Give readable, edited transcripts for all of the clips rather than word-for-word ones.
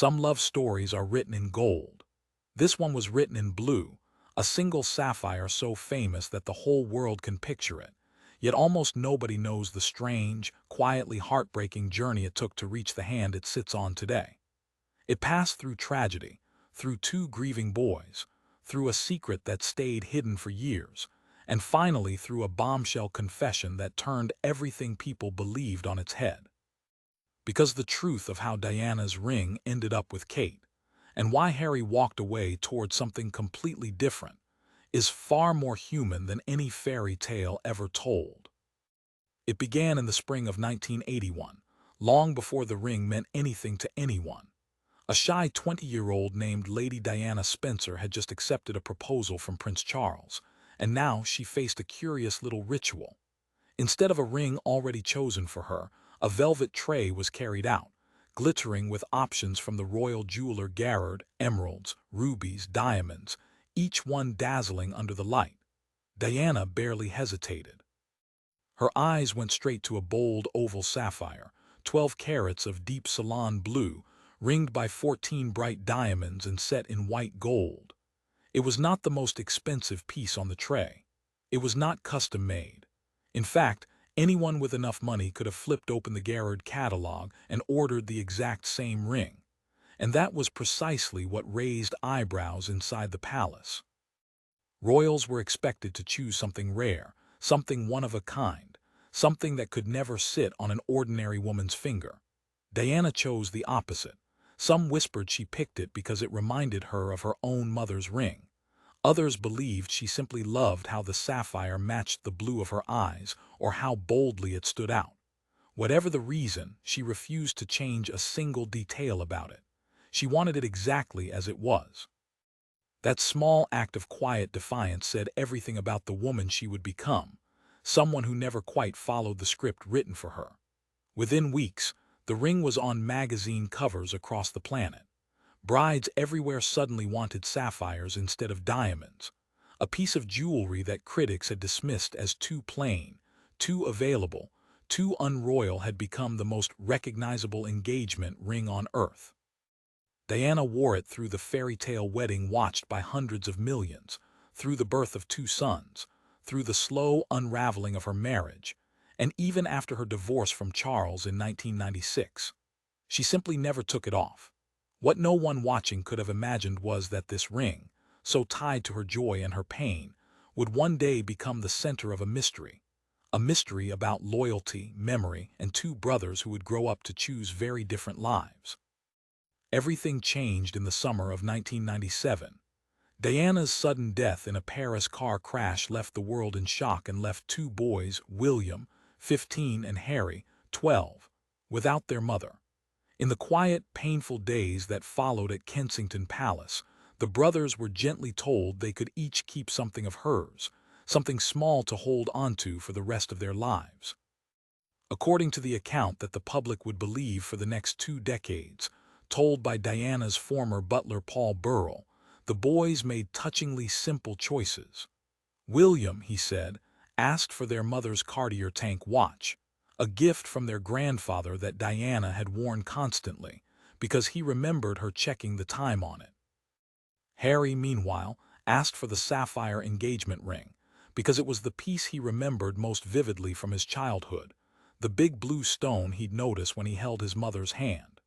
Some love stories are written in gold. This one was written in blue, a single sapphire so famous that the whole world can picture it. Yet almost nobody knows the strange, quietly heartbreaking journey it took to reach the hand it sits on today. It passed through tragedy, through two grieving boys, through a secret that stayed hidden for years, and finally through a bombshell confession that turned everything people believed on its head. Because the truth of how Diana's ring ended up with Kate, and why Harry walked away toward something completely different, is far more human than any fairy tale ever told. It began in the spring of 1981, long before the ring meant anything to anyone. A shy 20-year-old named Lady Diana Spencer had just accepted a proposal from Prince Charles, and now she faced a curious little ritual. Instead of a ring already chosen for her, a velvet tray was carried out, glittering with options from the royal jeweler Garrard, emeralds, rubies, diamonds, each one dazzling under the light. Diana barely hesitated. Her eyes went straight to a bold oval sapphire, 12 carats of deep salon blue, ringed by 14 bright diamonds and set in white gold. It was not the most expensive piece on the tray. It was not custom-made. In fact, anyone with enough money could have flipped open the Garrard catalog and ordered the exact same ring. And that was precisely what raised eyebrows inside the palace. Royals were expected to choose something rare, something one of a kind, something that could never sit on an ordinary woman's finger. Diana chose the opposite. Some whispered she picked it because it reminded her of her own mother's ring. Others believed she simply loved how the sapphire matched the blue of her eyes or how boldly it stood out. Whatever the reason, she refused to change a single detail about it. She wanted it exactly as it was. That small act of quiet defiance said everything about the woman she would become, someone who never quite followed the script written for her. Within weeks, the ring was on magazine covers across the planet. Brides everywhere suddenly wanted sapphires instead of diamonds, a piece of jewelry that critics had dismissed as too plain, too available, too unroyal had become the most recognizable engagement ring on earth. Diana wore it through the fairy tale wedding watched by hundreds of millions, through the birth of two sons, through the slow unraveling of her marriage, and even after her divorce from Charles in 1996. She simply never took it off. What no one watching could have imagined was that this ring, so tied to her joy and her pain, would one day become the center of a mystery about loyalty, memory, and two brothers who would grow up to choose very different lives. Everything changed in the summer of 1997. Diana's sudden death in a Paris car crash left the world in shock and left two boys, William, 15, and Harry, 12, without their mother. In the quiet, painful days that followed at Kensington Palace, the brothers were gently told they could each keep something of hers, something small to hold onto for the rest of their lives. According to the account that the public would believe for the next 2 decades, told by Diana's former butler Paul Burrell, the boys made touchingly simple choices. William, he said, asked for their mother's Cartier tank watch, a gift from their grandfather that Diana had worn constantly, because he remembered her checking the time on it. Harry, meanwhile, asked for the sapphire engagement ring, because it was the piece he remembered most vividly from his childhood, the big blue stone he'd noticed when he held his mother's hand.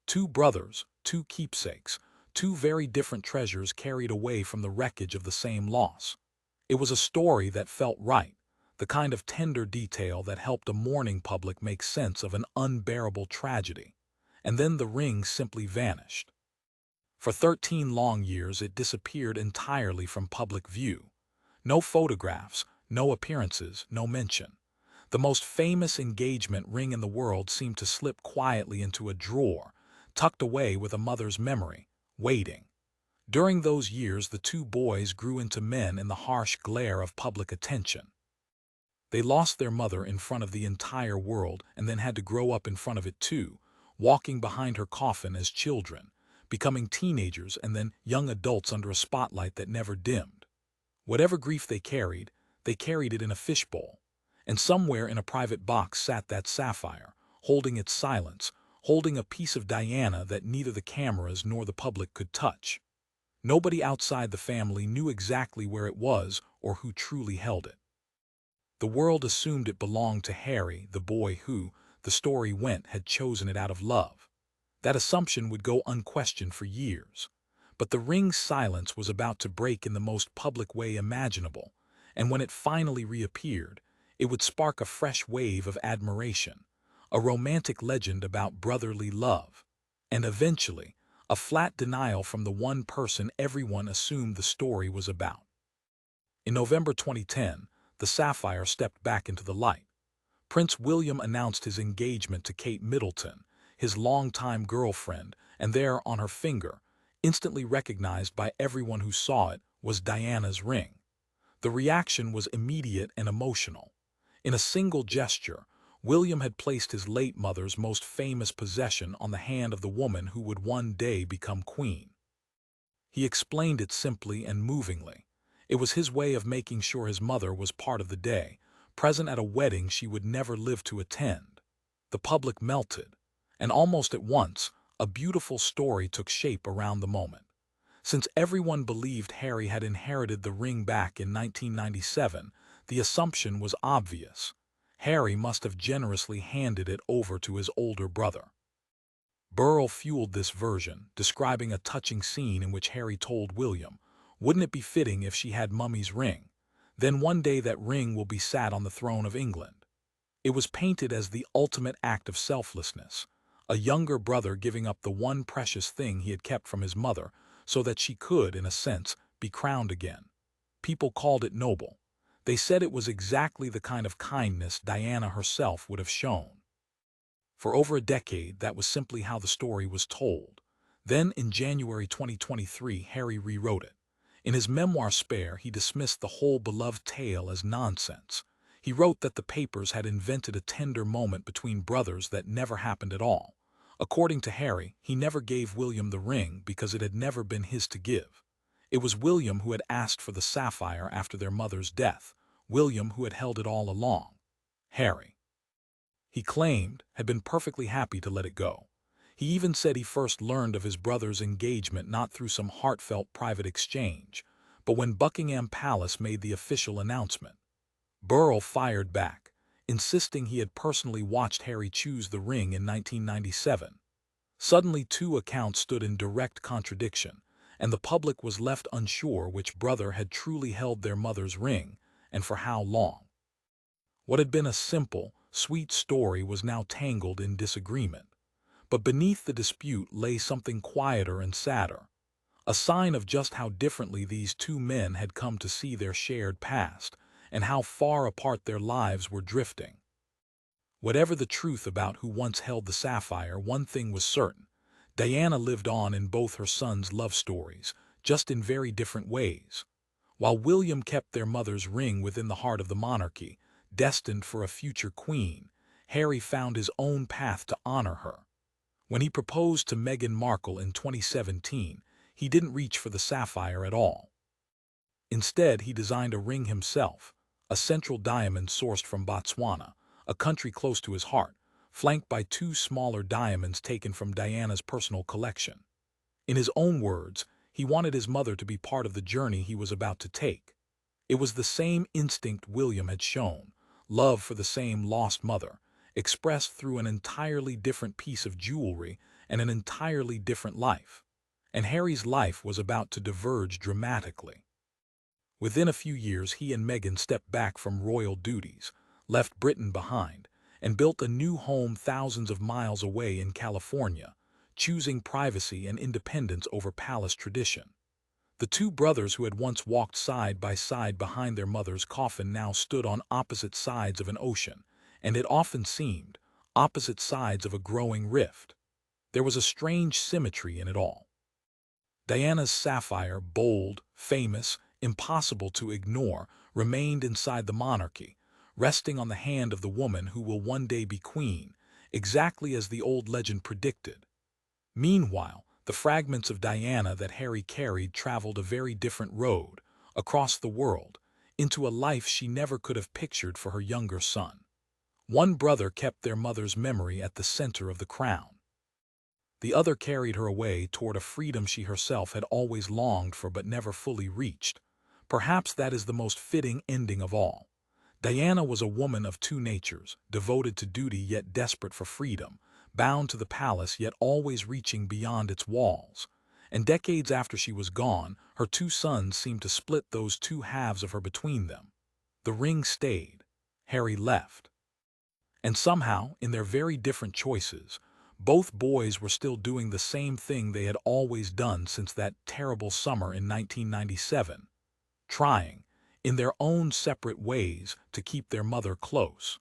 Two brothers, two keepsakes, two very different treasures carried away from the wreckage of the same loss. It was a story that felt right, the kind of tender detail that helped a mourning public make sense of an unbearable tragedy. And then the ring simply vanished. For 13 long years it disappeared entirely from public view. No photographs, no appearances, no mention. The most famous engagement ring in the world seemed to slip quietly into a drawer, tucked away with a mother's memory, waiting. During those years the two boys grew into men in the harsh glare of public attention. They lost their mother in front of the entire world and then had to grow up in front of it too, walking behind her coffin as children, becoming teenagers and then young adults under a spotlight that never dimmed. Whatever grief they carried it in a fishbowl, and somewhere in a private box sat that sapphire, holding its silence, holding a piece of Diana that neither the cameras nor the public could touch. Nobody outside the family knew exactly where it was or who truly held it. The world assumed it belonged to Harry, the boy who, the story went, had chosen it out of love. That assumption would go unquestioned for years. But the ring's silence was about to break in the most public way imaginable, and when it finally reappeared, it would spark a fresh wave of admiration, a romantic legend about brotherly love, and eventually, a flat denial from the one person everyone assumed the story was about. In November 2010, the Sapphire stepped back into the light. Prince William announced his engagement to Kate Middleton, his longtime girlfriend, and there on her finger, instantly recognized by everyone who saw it, was Diana's ring. The reaction was immediate and emotional. In a single gesture, William had placed his late mother's most famous possession on the hand of the woman who would one day become queen. He explained it simply and movingly. It was his way of making sure his mother was part of the day, present at a wedding she would never live to attend. The public melted, and almost at once, a beautiful story took shape around the moment. Since everyone believed Harry had inherited the ring back in 1997, the assumption was obvious. Harry must have generously handed it over to his older brother. Burrell fueled this version, describing a touching scene in which Harry told William, "Wouldn't it be fitting if she had Mummy's ring? Then one day that ring will be sat on the throne of England." It was painted as the ultimate act of selflessness, a younger brother giving up the one precious thing he had kept from his mother so that she could, in a sense, be crowned again. People called it noble. They said it was exactly the kind of kindness Diana herself would have shown. For over a decade, that was simply how the story was told. Then, in January 2023, Harry rewrote it. In his memoir Spare, he dismissed the whole beloved tale as nonsense. He wrote that the papers had invented a tender moment between brothers that never happened at all. According to Harry, he never gave William the ring because it had never been his to give. It was William who had asked for the sapphire after their mother's death, William who had held it all along. Harry, he claimed, had been perfectly happy to let it go. He even said he first learned of his brother's engagement not through some heartfelt private exchange, but when Buckingham Palace made the official announcement. Burrell fired back, insisting he had personally watched Harry choose the ring in 1997. Suddenly, two accounts stood in direct contradiction, and the public was left unsure which brother had truly held their mother's ring, and for how long. What had been a simple, sweet story was now tangled in disagreement. But beneath the dispute lay something quieter and sadder, a sign of just how differently these two men had come to see their shared past, and how far apart their lives were drifting. Whatever the truth about who once held the sapphire, one thing was certain. Diana lived on in both her sons' love stories, just in very different ways. While William kept their mother's ring within the heart of the monarchy, destined for a future queen, Harry found his own path to honor her. When he proposed to Meghan Markle in 2017, he didn't reach for the sapphire at all. Instead, he designed a ring himself, a central diamond sourced from Botswana, a country close to his heart, flanked by two smaller diamonds taken from Diana's personal collection. In his own words, he wanted his mother to be part of the journey he was about to take. It was the same instinct William had shown, love for the same lost mother, expressed through an entirely different piece of jewelry and an entirely different life. And Harry's life was about to diverge dramatically. Within a few years, he and Meghan stepped back from royal duties, left Britain behind, and built a new home thousands of miles away in California, choosing privacy and independence over palace tradition. The two brothers who had once walked side by side behind their mother's coffin now stood on opposite sides of an ocean, and it often seemed, opposite sides of a growing rift. There was a strange symmetry in it all. Diana's sapphire, bold, famous, impossible to ignore, remained inside the monarchy, resting on the hand of the woman who will one day be queen, exactly as the old legend predicted. Meanwhile, the fragments of Diana that Harry carried traveled a very different road, across the world, into a life she never could have pictured for her younger son. One brother kept their mother's memory at the center of the crown. The other carried her away toward a freedom she herself had always longed for but never fully reached. Perhaps that is the most fitting ending of all. Diana was a woman of two natures, devoted to duty yet desperate for freedom, bound to the palace yet always reaching beyond its walls. And decades after she was gone, her two sons seemed to split those two halves of her between them. The ring stayed. Harry left. And somehow, in their very different choices, both boys were still doing the same thing they had always done since that terrible summer in 1997, trying, in their own separate ways, to keep their mother close.